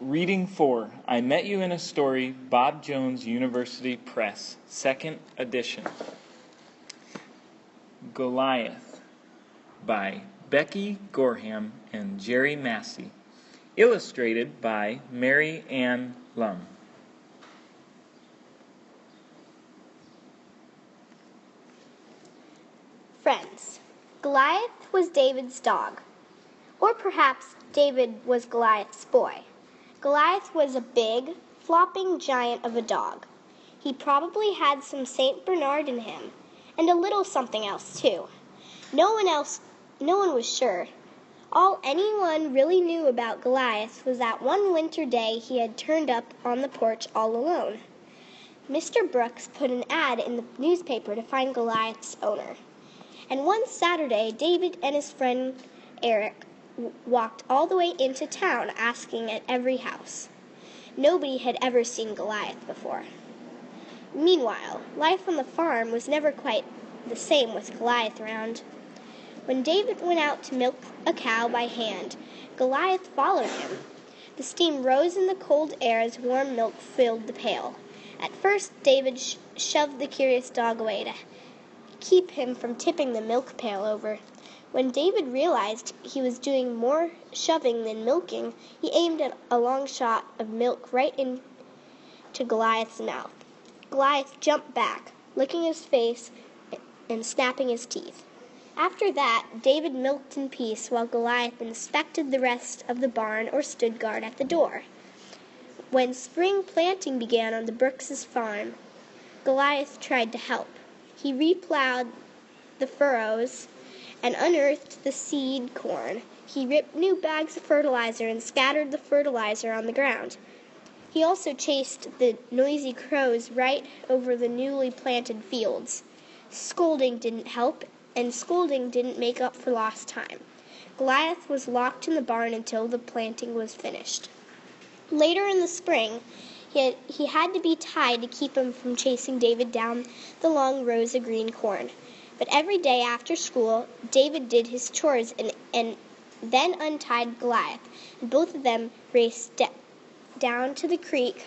Reading 4, I Met You in a Story, Bob Jones University Press, 2nd edition. Goliath, by Becky Gorham and Jerry Massey. Illustrated by Mary Ann Lum. Friends, Goliath was David's dog. Or perhaps David was Goliath's boy. Goliath was a big, flopping giant of a dog. He probably had some St. Bernard in him, and a little something else too. No one was sure. All anyone really knew about Goliath was that one winter day he had turned up on the porch all alone. Mr. Brooks put an ad in the newspaper to find Goliath's owner. And one Saturday, David and his friend Eric walked all the way into town asking at every house. Nobody had ever seen Goliath before. Meanwhile, life on the farm was never quite the same with Goliath around. When David went out to milk a cow by hand, Goliath followed him. The steam rose in the cold air as warm milk filled the pail. At first, David shoved the curious dog away to keep him from tipping the milk pail over. When David realized he was doing more shoving than milking, he aimed a long shot of milk right into Goliath's mouth. Goliath jumped back, licking his face and snapping his teeth. After that, David milked in peace while Goliath inspected the rest of the barn or stood guard at the door. When spring planting began on the Brooks' farm, Goliath tried to help. He replowed the furrows and unearthed the seed corn. He ripped new bags of fertilizer and scattered the fertilizer on the ground. He also chased the noisy crows right over the newly planted fields. Scolding didn't help, and scolding didn't make up for lost time. Goliath was locked in the barn until the planting was finished. Later in the spring, he had to be tied to keep him from chasing David down the long rows of green corn. But every day after school, David did his chores and then untied Goliath, and both of them raced down to the creek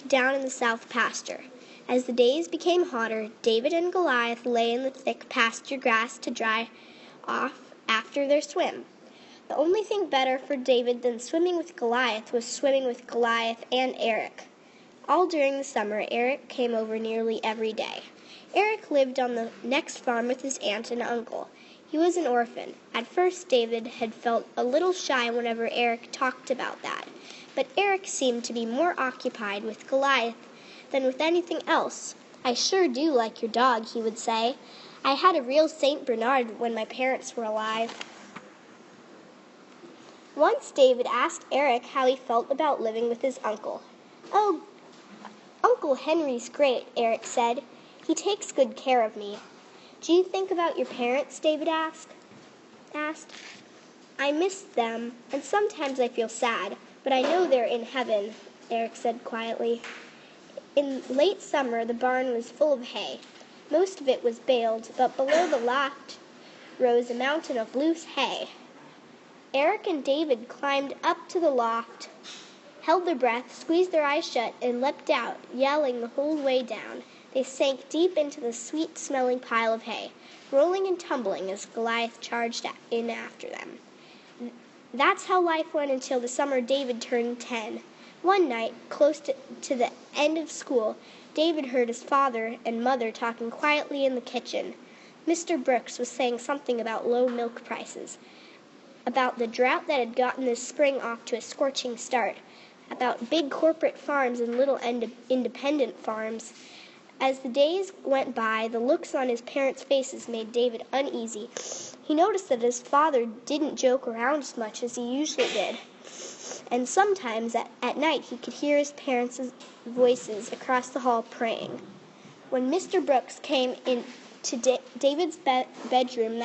down in the south pasture. As the days became hotter, David and Goliath lay in the thick pasture grass to dry off after their swim. The only thing better for David than swimming with Goliath was swimming with Goliath and Eric. All during the summer, Eric came over nearly every day. Eric lived on the next farm with his aunt and uncle. He was an orphan. At first, David had felt a little shy whenever Eric talked about that, but Eric seemed to be more occupied with Goliath than with anything else. "I sure do like your dog," he would say. "I had a real St. Bernard when my parents were alive." Once David asked Eric how he felt about living with his uncle. "Oh, Uncle Henry's great," Eric said. "He takes good care of me." "Do you think about your parents?" David asked. "I miss them, and sometimes I feel sad, but I know they're in heaven," Eric said quietly. In late summer, the barn was full of hay. Most of it was baled, but below the loft rose a mountain of loose hay. Eric and David climbed up to the loft, held their breath, squeezed their eyes shut, and leapt out, yelling the whole way down. They sank deep into the sweet-smelling pile of hay, rolling and tumbling as Goliath charged in after them. That's how life went until the summer David turned 10. One night, close to the end of school, David heard his father and mother talking quietly in the kitchen. Mr. Brooks was saying something about low milk prices, about the drought that had gotten this spring off to a scorching start, about big corporate farms and little independent farms. As the days went by, the looks on his parents' faces made David uneasy. He noticed that his father didn't joke around as much as he usually did, and sometimes at night he could hear his parents' voices across the hall praying. When Mr. Brooks came into David's bedroom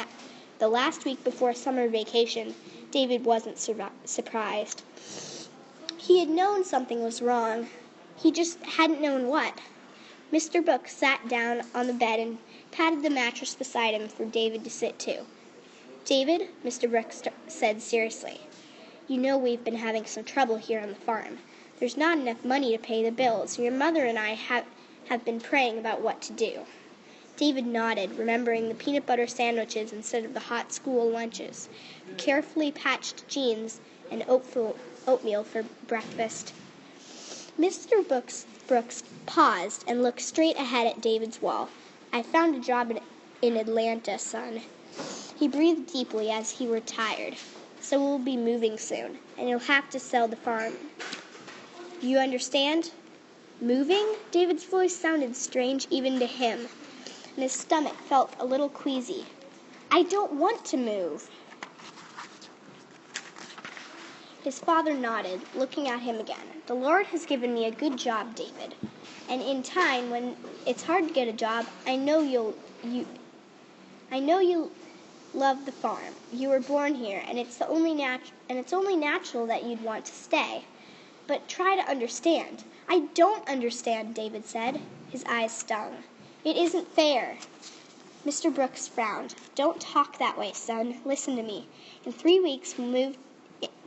the last week before summer vacation, David wasn't surprised. He had known something was wrong. He just hadn't known what. Mr. Brooks sat down on the bed and patted the mattress beside him for David to sit to. "David," Mr. Brooks said seriously, You know we've been having some trouble here on the farm. There's not enough money to pay the bills. Your mother and I have been praying about what to do." David nodded, remembering the peanut butter sandwiches instead of the hot school lunches, the carefully patched jeans, and oatmeal for breakfast. Mr. Brooks paused and looked straight ahead at David's wall. "I found a job in Atlanta, son." He breathed deeply as he were tired. "So we'll be moving soon, and you'll have to sell the farm. You understand?" "Moving?" David's voice sounded strange even to him, and his stomach felt a little queasy. "I don't want to move." His father nodded, looking at him again. "The Lord has given me a good job, David. And in time, when it's hard to get a job, I know you'll love the farm. You were born here, and it's only natural that you'd want to stay. But try to understand." "I don't understand," David said. His eyes stung. "It isn't fair." Mr. Brooks frowned. "Don't talk that way, son. Listen to me. In 3 weeks, we'll move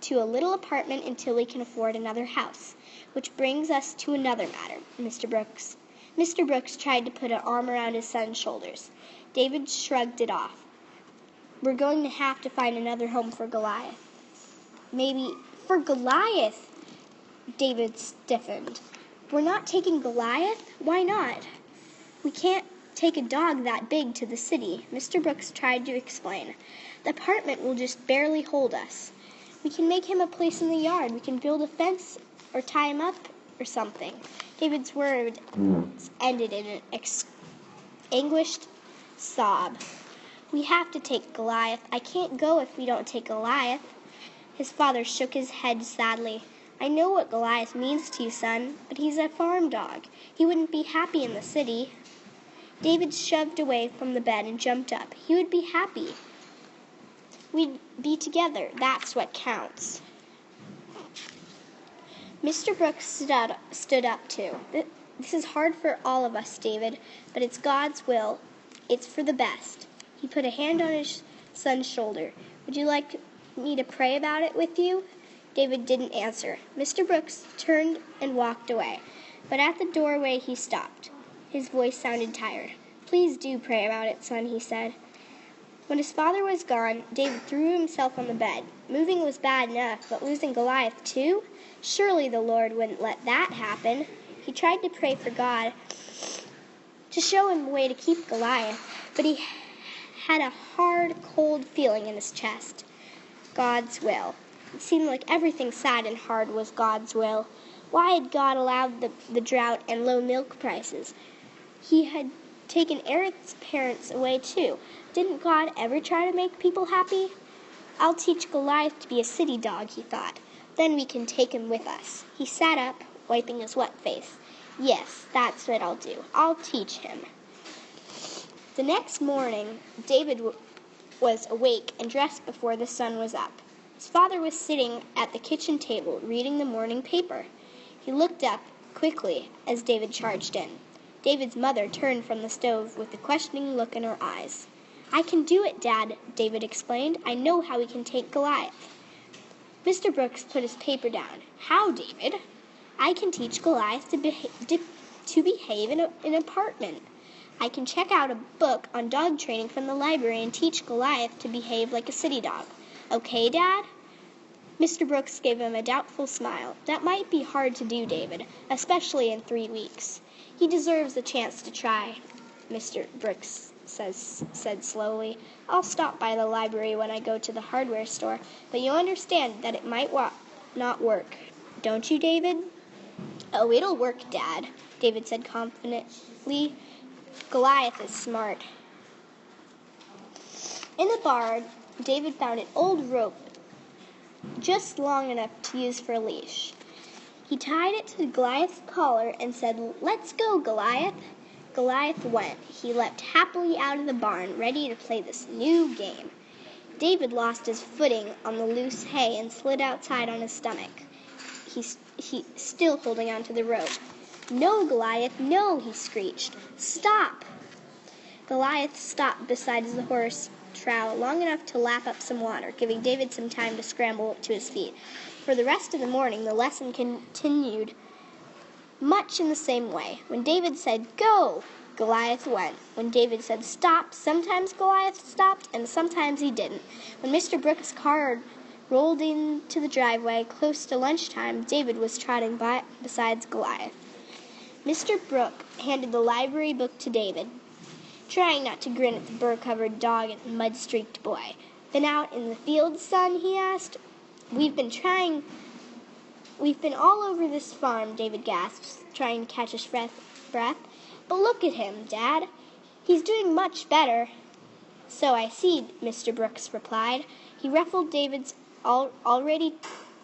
to a little apartment until we can afford another house. Which brings us to another matter, Mr. Brooks." Mr. Brooks tried to put an arm around his son's shoulders. David shrugged it off. "We're going to have to find another home for Goliath." "Maybe for Goliath?" David stiffened. "We're not taking Goliath? Why not?" "We can't take a dog that big to the city," Mr. Brooks tried to explain. "The apartment will just barely hold us. We can make him a place in the yard. We can build a fence or tie him up or something." David's words ended in an anguished sob. "We have to take Goliath. I can't go if we don't take Goliath." His father shook his head sadly. "I know what Goliath means to you, son, but he's a farm dog. He wouldn't be happy in the city." David shoved away from the bed and jumped up. "He would be happy. We'd be together. That's what counts." Mr. Brooks stood up too. "This is hard for all of us, David, but it's God's will. It's for the best." He put a hand on his son's shoulder. "Would you like me to pray about it with you?" David didn't answer. Mr. Brooks turned and walked away, but at the doorway he stopped. His voice sounded tired. "Please do pray about it, son," he said. When his father was gone, David threw himself on the bed. Moving was bad enough, but losing Goliath too? Surely the Lord wouldn't let that happen. He tried to pray for God to show him a way to keep Goliath, but he had a hard, cold feeling in his chest. God's will. It seemed like everything sad and hard was God's will. Why had God allowed the drought and low milk prices? He had taken Eric's parents away too. Didn't God ever try to make people happy? "I'll teach Goliath to be a city dog," he thought. "Then we can take him with us." He sat up, wiping his wet face. "Yes, that's what I'll do. I'll teach him." The next morning, David was awake and dressed before the sun was up. His father was sitting at the kitchen table reading the morning paper. He looked up quickly as David charged in. David's mother turned from the stove with a questioning look in her eyes. "I can do it, Dad," David explained. "I know how we can take Goliath." Mr. Brooks put his paper down. "How, David?" "I can teach Goliath to behave in an apartment. I can check out a book on dog training from the library and teach Goliath to behave like a city dog. Okay, Dad?" Mr. Brooks gave him a doubtful smile. "That might be hard to do, David, especially in 3 weeks." "He deserves a chance to try," Mr. Brooks said slowly. "I'll stop by the library when I go to the hardware store, but you understand that it might not work. Don't you, David?" "Oh, it'll work, Dad," David said confidently. "Goliath is smart." In the barn, David found an old rope just long enough to use for a leash. He tied it to Goliath's collar and said, "Let's go, Goliath." Goliath went. He leapt happily out of the barn, ready to play this new game. David lost his footing on the loose hay and slid outside on his stomach. He still holding onto the rope. "No, Goliath, no," he screeched. "Stop!" Goliath stopped beside the horse trowel long enough to lap up some water, giving David some time to scramble to his feet. For the rest of the morning, the lesson continued much in the same way. When David said, "Go," Goliath went. When David said, "Stop," sometimes Goliath stopped, and sometimes he didn't. When Mr. Brooks' car rolled into the driveway close to lunchtime, David was trotting beside Goliath. Mr. Brooks handed the library book to David, trying not to grin at the burr-covered dog and mud-streaked boy. "Been out in the field, son?" he asked. We've been all over this farm," David gasped, trying to catch his breath. "But look at him, Dad. He's doing much better." "So I see," Mr. Brooks replied. He ruffled David's already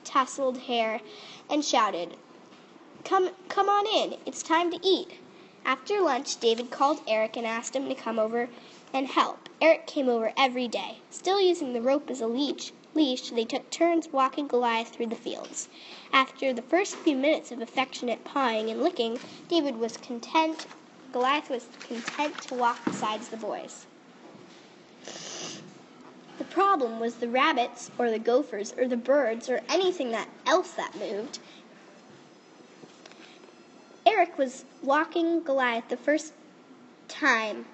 tousled hair and shouted, Come on in. It's time to eat." After lunch, David called Eric and asked him to come over and help. Eric came over every day. Still using the rope as a leash, they took turns walking Goliath through the fields. After the first few minutes of affectionate pawing and licking, Goliath was content to walk beside the boys. The problem was the rabbits, or the gophers, or the birds, or anything else that moved. Eric was walking Goliath the first time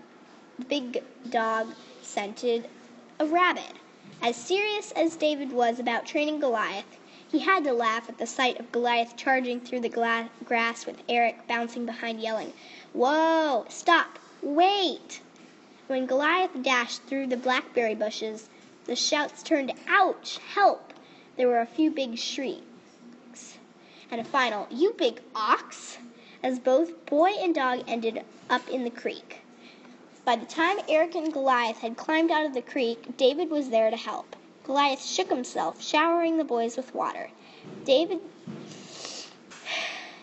the big dog scented a rabbit. As serious as David was about training Goliath, he had to laugh at the sight of Goliath charging through the grass with Eric bouncing behind, yelling, "Whoa! Stop! Wait!" When Goliath dashed through the blackberry bushes, the shouts turned to "Ouch! Help!" There were a few big shrieks, and a final, "You big ox!" as both boy and dog ended up in the creek. By the time Eric and Goliath had climbed out of the creek, David was there to help. Goliath shook himself, showering the boys with water. David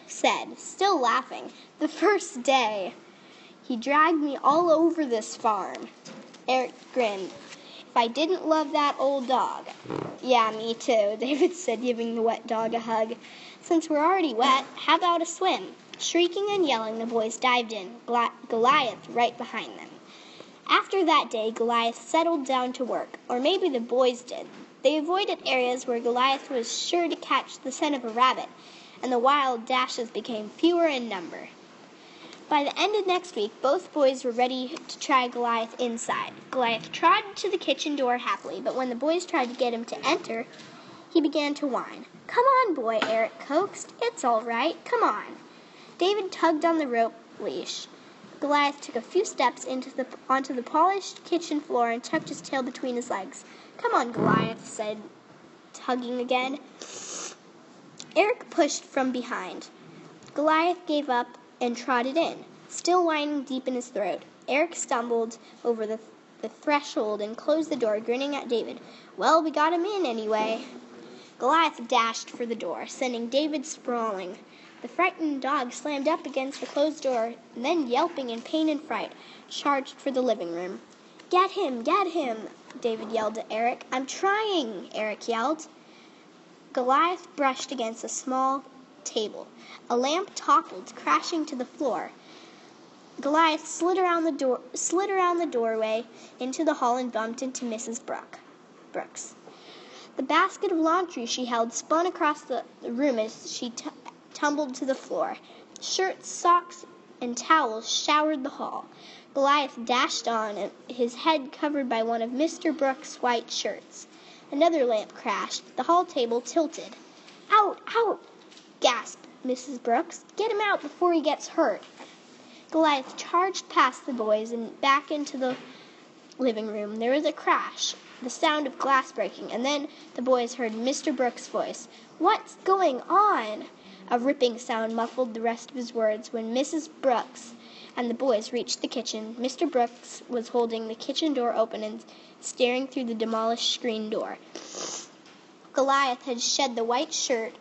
said, still laughing, "The first day, he dragged me all over this farm." Eric grinned. "If I didn't love that old dog." "Yeah, me too," David said, giving the wet dog a hug. "Since we're already wet, how about a swim?" Shrieking and yelling, the boys dived in, Goliath right behind them. After that day, Goliath settled down to work, or maybe the boys did. They avoided areas where Goliath was sure to catch the scent of a rabbit, and the wild dashes became fewer in number. By the end of next week, both boys were ready to try Goliath inside. Goliath trotted to the kitchen door happily, but when the boys tried to get him to enter, he began to whine. "Come on, boy," Eric coaxed. "It's all right. Come on." David tugged on the rope leash. Goliath took a few steps onto the polished kitchen floor and tucked his tail between his legs. "Come on, Goliath," said, tugging again. Eric pushed from behind. Goliath gave up and trotted in, still whining deep in his throat. Eric stumbled over the threshold and closed the door, grinning at David. "Well, we got him in anyway." Goliath dashed for the door, sending David sprawling. The frightened dog slammed up against the closed door, and then, yelping in pain and fright, charged for the living room. "Get him! Get him!" David yelled to Eric. "I'm trying!" Eric yelled. Goliath brushed against a small table. A lamp toppled, crashing to the floor. Goliath slid around the doorway into the hall and bumped into Mrs. Brooks. The basket of laundry she held spun across the room as she tumbled to the floor. Shirts, socks, and towels showered the hall. Goliath dashed on, his head covered by one of Mr. Brooks' white shirts. Another lamp crashed. The hall table tilted. "Out! Out!" gasped Mrs. Brooks. "Get him out before he gets hurt." Goliath charged past the boys and back into the living room. There was a crash, the sound of glass breaking, and then the boys heard Mr. Brooks' voice. "What's going on?" A ripping sound muffled the rest of his words. When Mrs. Brooks and the boys reached the kitchen, Mr. Brooks was holding the kitchen door open and staring through the demolished screen door. Goliath had shed the white shirt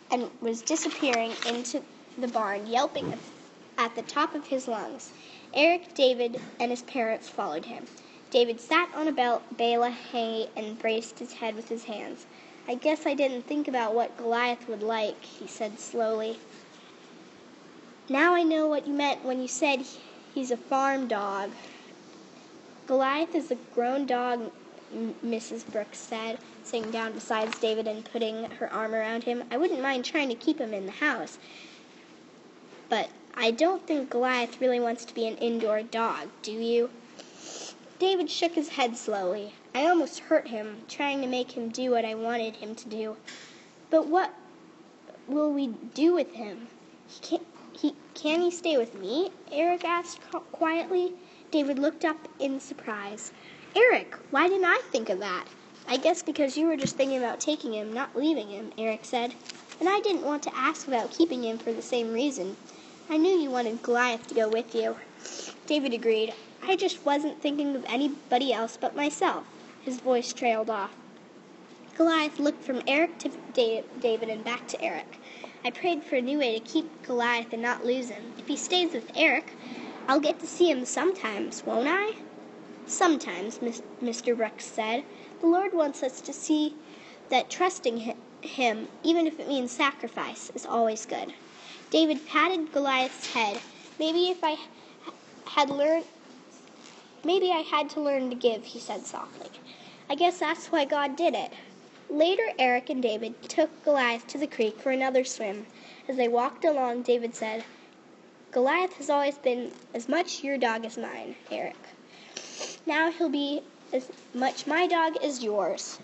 and was disappearing into the barn, yelping at the top of his lungs. Eric, David, and his parents followed him. David sat on a bale of hay and braced his head with his hands. "I guess I didn't think about what Goliath would like," he said slowly. "Now I know what you meant when you said he's a farm dog." Goliath is a grown dog, Mrs. Brooks said, sitting down beside David and putting her arm around him. I wouldn't mind trying to keep him in the house, but I don't think Goliath really wants to be an indoor dog, do you? David shook his head slowly. I almost hurt him, trying to make him do what I wanted him to do. But what will we do with him? Can he stay with me? Eric asked quietly. David looked up in surprise. Eric, why didn't I think of that? I guess because you were just thinking about taking him, not leaving him, Eric said. And I didn't want to ask about keeping him for the same reason. I knew you wanted Goliath to go with you. David agreed. I just wasn't thinking of anybody else but myself. His voice trailed off. Goliath looked from Eric to David and back to Eric. I prayed for a new way to keep Goliath and not lose him. If he stays with Eric, I'll get to see him sometimes, won't I? Sometimes, Mr. Brooks said. The Lord wants us to see that trusting him, even if it means sacrifice, is always good. David patted Goliath's head. Maybe I had to learn to give, he said softly. I guess that's why God did it. Later, Eric and David took Goliath to the creek for another swim. As they walked along, David said, Goliath has always been as much your dog as mine, Eric. Now he'll be as much my dog as yours.